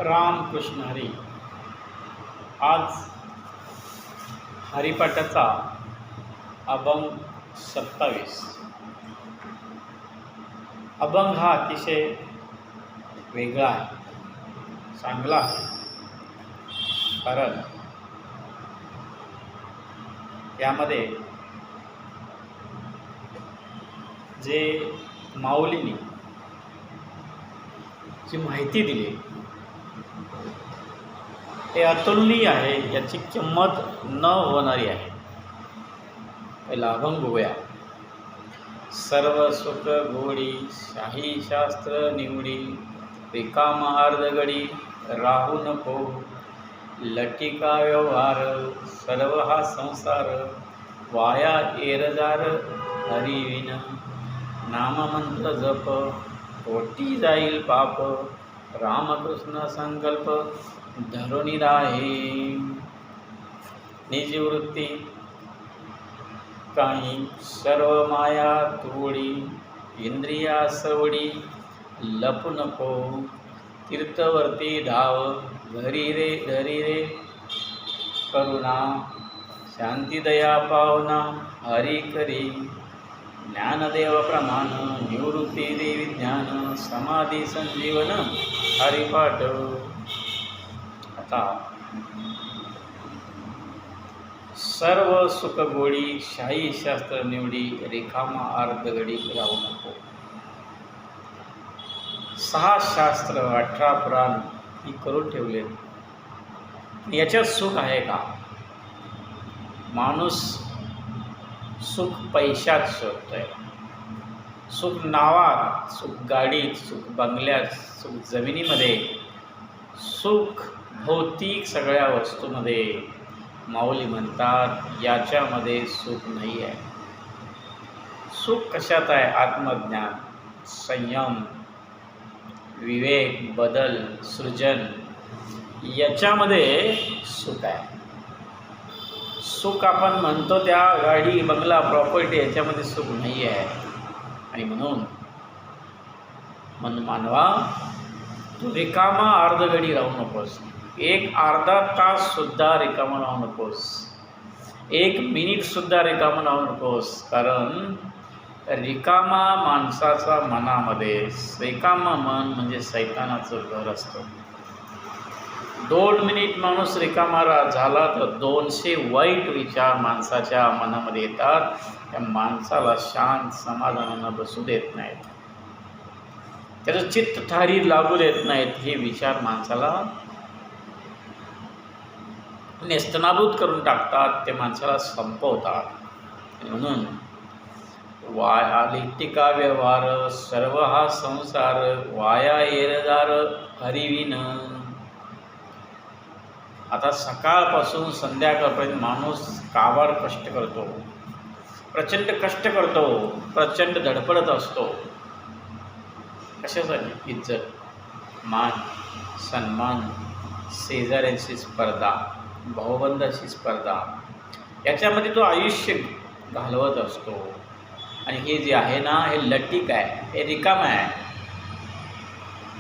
रामकृष्ण हरी. आज हरिपाठाचा अभंग 27. अभंग हा अतिशय वेगळा आहे, चांगला आहे. कारण यामध्ये जे माऊलींनी जी माहिती दिली ते अतुलनीय आहे, याची किंमत न होणारी आहे. पहिला अभंग बघूया. सर्व सुख गोडी शाही शास्त्र निवडी, रिकाम अर्धगडी राहू नको. लटिका व्यवहार सर्व हा संसार, वाया एरजार हरिविन. नाममंत्र जप कोटी जाईल पाप, रामकृष्ण संकल्प धरुनी राहे. निजवृत्ती काही सर्व माया तोडी, इंद्रिया सवडी लपू नको. तीर्थवर्ती धाव घरी रे घरी रे, करुणा शांती दया पावना हरी करी. ज्ञानदेव प्रमाण निवृत्ती देवी ज्ञान, समाधी संजीवन हरिपाठ. आता सर्व सुख गोडी शाही शास्त्र निवडी, रिकामा अर्धगडी राहू नको. 6 शास्त्र 18 पुराण ही करून ठेवले. याच्यात सुख आहे का? माणूस सुख पैशात शोधतोय, सुख नावात, सुख गाडीत, सुख बंगल्यात, सुख जमिनीमध्ये, सुख भौतिक सगळ्या वस्तूमध्ये. माऊली म्हणतात याच्यामध्ये सुख नाही आहे. सुख कशात आहे? आत्मज्ञान, संयम, विवेक, बदल, सृजन, याच्यामध्ये सुख आहे. सुख आपण म्हणतो त्या गाडी, बंगला, प्रॉपर्टी, याच्यामध्ये सुख नाही आहे. आणि म्हणून मानवा, तू रिकामा अर्धगडी राहू नकोस. एक अर्धा तास सुद्धा रिकामा राहू नकोस. 1 मिनिट सुद्धा रिकामा राहू नकोस. कारण रिकामा माणसाचा मनामध्ये, रिकामा मन म्हणजे शैतानाचं घर असतं. 2 मिनिट माणूस रिकामा झाला तर 200 वाईट विचार माणसाच्या मनामध्ये येतात. त्या माणसाला शांत समाधानानं बसू देत नाहीत, त्याचं चित्त ठारी लागू देत नाहीत. हे विचार माणसाला नेस्तनाबूत करून टाकतात, ते माणसाला संपवतात. म्हणून लिटिका व्यवहार सर्व हा संसार, वाया एरदार हरिविन. आता सकाळपासून संध्याकाळपर्यंत माणूस काबाड कष्ट करतो, प्रचंड कष्ट करतो, प्रचंड धडपडत असतो. कशासाठी? इज्जत, मान, सन्मान, शेजाऱ्यांची स्पर्धा, भाऊबंदाची स्पर्धा, याच्यामध्ये तो आयुष्य घालवत असतो. आणि हे जे आहे ना, हे लटिक आहे, हे रिकाम आहे.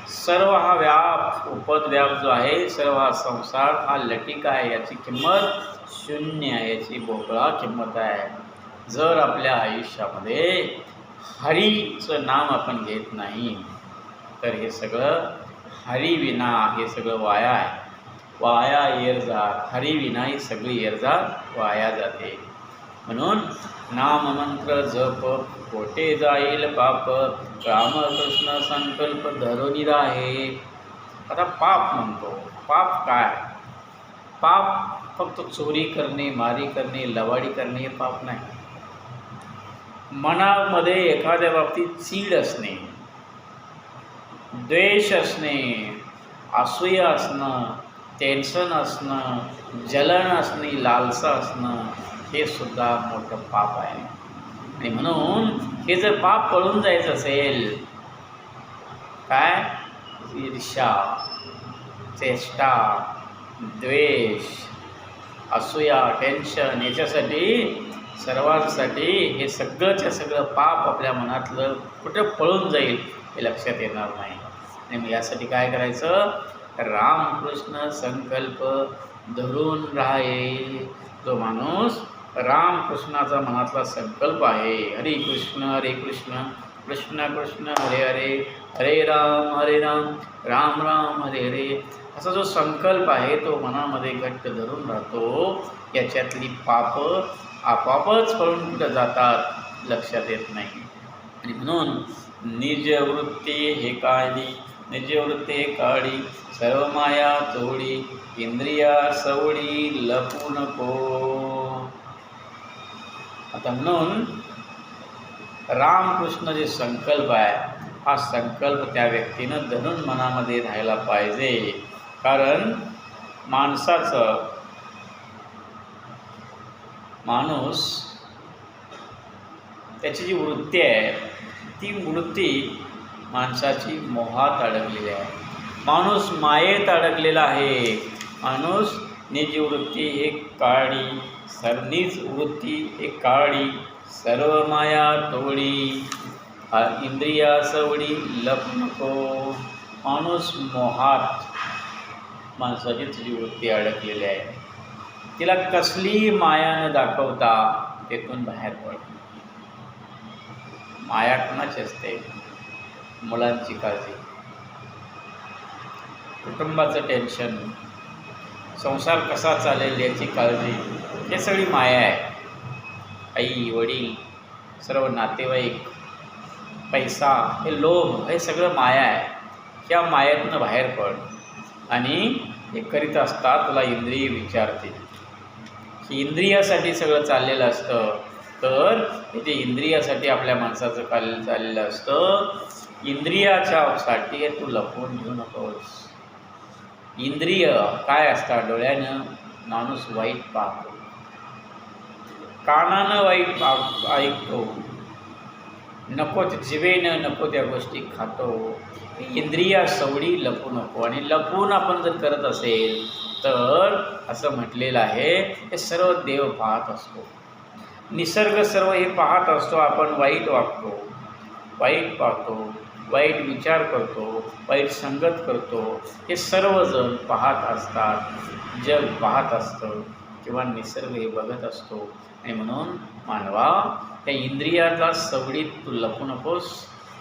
सर्व हा व्याप, उपद्व्याप जो आहे, सर्व हा संसार हा लटिक आहे. याची किंमत शून्य आहे, याची बोकळा किंमत आहे. जर आपल्या आयुष्यामध्ये हरीचं नाम आपण घेत नाही तर हे सगळं हरिविना, हे सगळं वाया आहे. वाया येरजात, हरिविना ही सगळी येरजात वाया जाते. म्हणून नाममंत्र जप कोटे जाईल पाप, रामकृष्ण संकल्प धरुनी राहे. आता पाप म्हणतो. पाप काय? पाप फक्त चोरी करणे, मारी करणे, लवाडी करणे हे पाप नाही. मनामध्ये एखाद्या बाबतीत चीड असणे, द्वेष असणे, असूया असणं, टेन्शन असणं, जलन असणे, लालसा असणं, हे सुद्धा मोठं पाप आहे. आणि म्हणून हे जर पाप पळून जायचं असेल, काय? ईर्ष्या, चेष्टा, द्वेष, असूया, टेन्शन, याच्यासाठी सर्वांसाठी हे सगळंच्या सगळं पाप आपल्या मनातलं कुठं पळून जाईल हे लक्षात येणार नाही. आणि मग यासाठी काय करायचं? रामकृष्ण संकल्प धरून राहे. जो माणूस रामकृष्णाचा मनातला संकल्प आहे, हरे कृष्ण कृष्ण कृष्ण हरे हरे, हरे राम राम राम हरे हरे, असा जो संकल्प आहे तो मनामध्ये घट्ट धरून राहतो. याच्यातली पाप आपोआपच पळून कुठं जातात लक्षात येत नाही. आणि म्हणून निजवृत्ती हे काळी सर्व माया तोडी, इंद्रिया सवडी लपू नको. आता म्हणून रामकृष्ण जे संकल्प आहे, हा संकल्प त्या व्यक्तीनं धरून मनामध्ये राहायला पाहिजे. कारण माणूस त्याची जी वृत्ती आहे, ती वृत्ती माणसाची मोहात अडकलेली आहे. माणूस मायेत अडकलेला आहे. माणूस निजवृत्ती हे काळी, निज वृत्ती हे काळी सर्व माया तोडी, इंद्रिया सवडी लपू नको. माणूस मोहात माणसाची तुझी वृत्ती अडकलेली आहे. तिला कसली माया न दाखवता तेथून बाहेर पड. माया कोणाची असते? मुलांची काळजी, कुटुंबाचं टेन्शन, संसार कसा चालेल याची काळजी, हे सगळी माया आहे. आई वडील, सर्व नातेवाईक, पैसा, हे लोभ, हे सगळं माया आहे. ह्या मायेतनं बाहेर पड. आणि हे करीत असता तुला इंद्रिय विचारते की इंद्रियासाठी सगळं चाललेलं असतं. तर ते इंद्रियासाठी आपल्या माणसाचं चाललेलं असतं. इंद्रियाच्यासाठी तू लपवून घेऊ नकोस. इंद्रिय काय असतात? डोळ्यानं माणूस वाईट पाहतो, कानानं वाईट ऐकतो, नको जिभेनं नको त्या गोष्टी खातो. इंद्रिया सवडी लपू नको. आणि लपवून आपण जर करत असेल तर असं म्हटलेलं आहे, हे सर्व देव पाहत असतो, निसर्ग सर्व हे पाहत असतो. आपण वाईट वागतो, वाईट पाहतो, वाईट विचार करतो, वाईट संगत करतो, हे सर्वजण पाहत असतात. जग पाहत असतं किंवा निसर्ग हे बघत असतो. आणि म्हणून मानवा, त्या इंद्रियाला सवडीत तू लपू नकोस,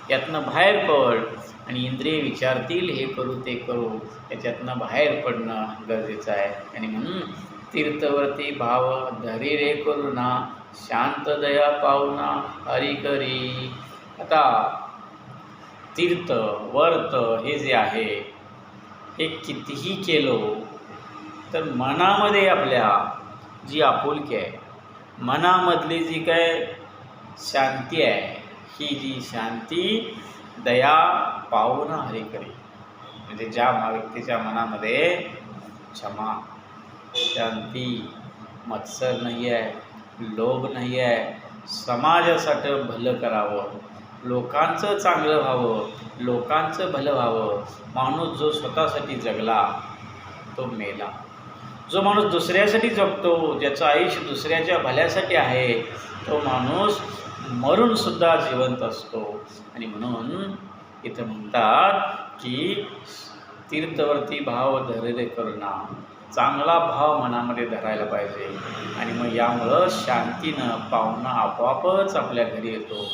यातनं बाहेर पड. आणि इंद्रिय विचारतील हे करू ते करू, याच्यातनं बाहेर पडणं गरजेचं आहे. आणि म्हणून तीर्थवरती भाव धरी रे करुणा, शांत दया पाहुणा हरी करी. आता तीर्थ वर्त हे जे आहे, हे कितीही केलं तर मनामध्ये आपल्या जी आपुलकी आहे, मनामधली जी काय शांती आहे, ही जी शांती दया पाहुणा हरी करी. म्हणजे ज्या व्यक्तीच्या मनामध्ये क्षमा, शांती, मत्सर नाही आहे, लोभ नाही आहे, समाजासाठी भलं करावं, लोकांचं चांगलं व्हावं, लोकांचं भलं व्हावं. माणूस जो स्वतःसाठी जगला तो मेला. जो माणूस दुसऱ्यासाठी जगतो, ज्याचं आयुष्य दुसऱ्याच्या भल्यासाठी आहे, तो माणूस मरूनसुद्धा जिवंत असतो. आणि म्हणून इथं म्हणतात की तीर्थवरती भाव धरे करुणा, चांगला भाव मनामध्ये धरायला पाहिजे. आणि मग यामुळं शांतीनं पाहुणा आपोआपच आपल्या घरी येतो,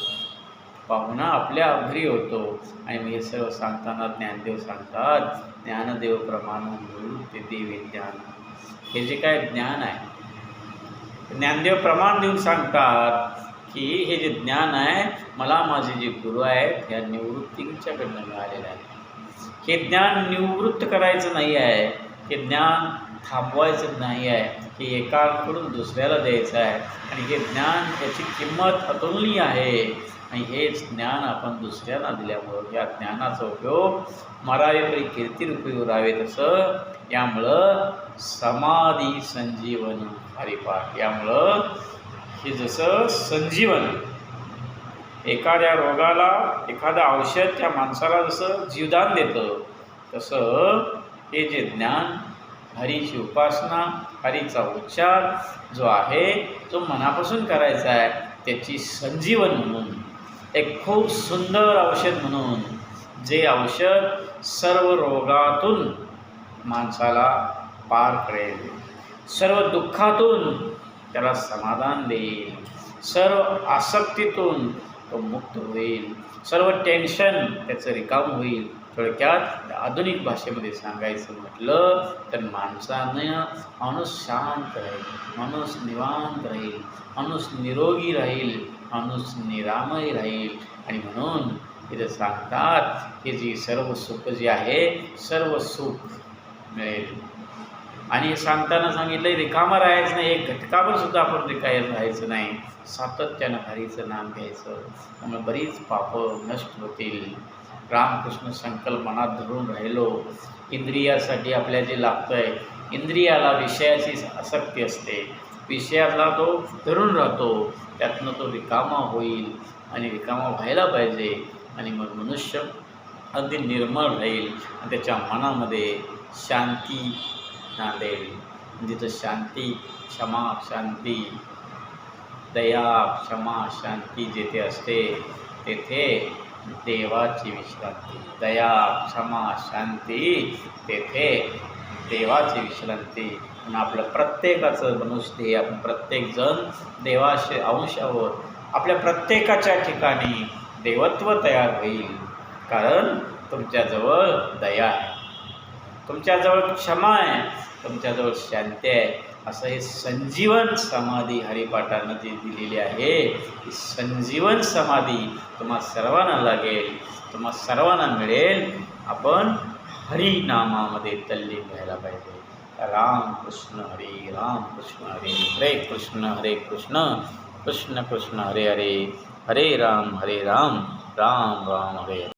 पाहुणा आपल्या घरी होतो. आणि मग हे सर्व सांगताना ज्ञानदेव सांगतात, ज्ञानदेव प्रमाण ते देवी ज्ञान. हे जे काय ज्ञान आहे, ज्ञानदेव प्रमाण देऊन सांगतात की हे जे ज्ञान आहे, मला माझे जे गुरु आहेत ह्या निवृत्तींच्याकडनं मिळालेलं आहे. हे ज्ञान निवृत्त करायचं नाही आहे, हे ज्ञान थांबवायचं नाही आहे, हे एकाकडून दुसऱ्याला द्यायचं आहे. आणि हे ज्ञान त्याची किंमत अतुलनीय आहे. आणि हेच ज्ञान आपण दुसऱ्यांना दिल्यामुळं या ज्ञानाचा उपयोग मरावेपरी कीर्तीरूपी उरावे. तसं यामुळं समाधी संजीवन हरिपाठ, यामुळं हे जसं संजीवन, एखाद्या रोगाला एखादं औषध त्या माणसाला जसं जीवदान देतं, तसं हे जे ज्ञान, हरीची उपासना, हरीचा उच्चार जो आहे, जो मनापासून करायचा आहे, त्याची संजीवन म्हणून, एक खूप सुंदर औषध म्हणून, जे औषध सर्व रोगातून माणसाला पार करेल, सर्व दुःखातून त्याला समाधान देईल, सर्व आसक्तीतून तो मुक्त होईल, सर्व टेन्शन त्याचं रिकाम होईल. थोडक्यात आधुनिक भाषेमध्ये सांगायचं म्हटलं तर माणूस शांत राहील, माणूस निवांत राहील, माणूस निरोगी राहील, माणूस निरामय राहील. आणि म्हणून इथं सांगतात की जी सर्व सुख जे आहे सर्व सुख मिळेल. आणि सांगताना सांगितलं रिकामा राहायचं नाही, एक घटकावर सुद्धा आपण राहायचं नाही, सातत्यानं हरीचं नाम घ्यायचं, त्यामुळे बरीच पापं नष्ट होतील. रामकृष्ण संकल्प मनात धरून राहिलो, इंद्रियासाठी आपल्या जे लागतं आहे, इंद्रियाला विषयाची आसक्ती असते, विषयाला तो धरून राहतो, त्यातनं तो रिकामा होईल आणि रिकामा व्हायला पाहिजे. आणि मग मनुष्य अगदी निर्मळ राहील आणि त्याच्या मनामध्ये शांती नांदेल. जिथं शांती, क्षमा, शांती, दया, क्षमा, शांती जिथे असते तेथे देवाची विश्रांती. दया, क्षमा, शांती तेथे देवाची विश्रांती. म्हणून आपलं प्रत्येकाचं मनुष्य आपण प्रत्येकजण देवाच्या अंशावर आपल्या प्रत्येकाच्या ठिकाणी देवत्व तयार होईल. कारण तुमच्याजवळ दया आहे, तुमच्याजवळ क्षमा आहे, तुमच्याजवळ शांती आहे. असं हे संजीवन समाधी हरिपाठानं जी दिलेली आहे, ही संजीवन समाधी तुम्हा सर्वांना लागेल, तुम्हा सर्वांना मिळेल. आपण हरिनामामध्ये तल्लीन व्हायला पाहिजे. राम कृष्ण हरी, राम कृष्ण हरी, हरे कृष्ण कृष्ण कृष्ण हरे हरे, हरे राम राम राम हरे.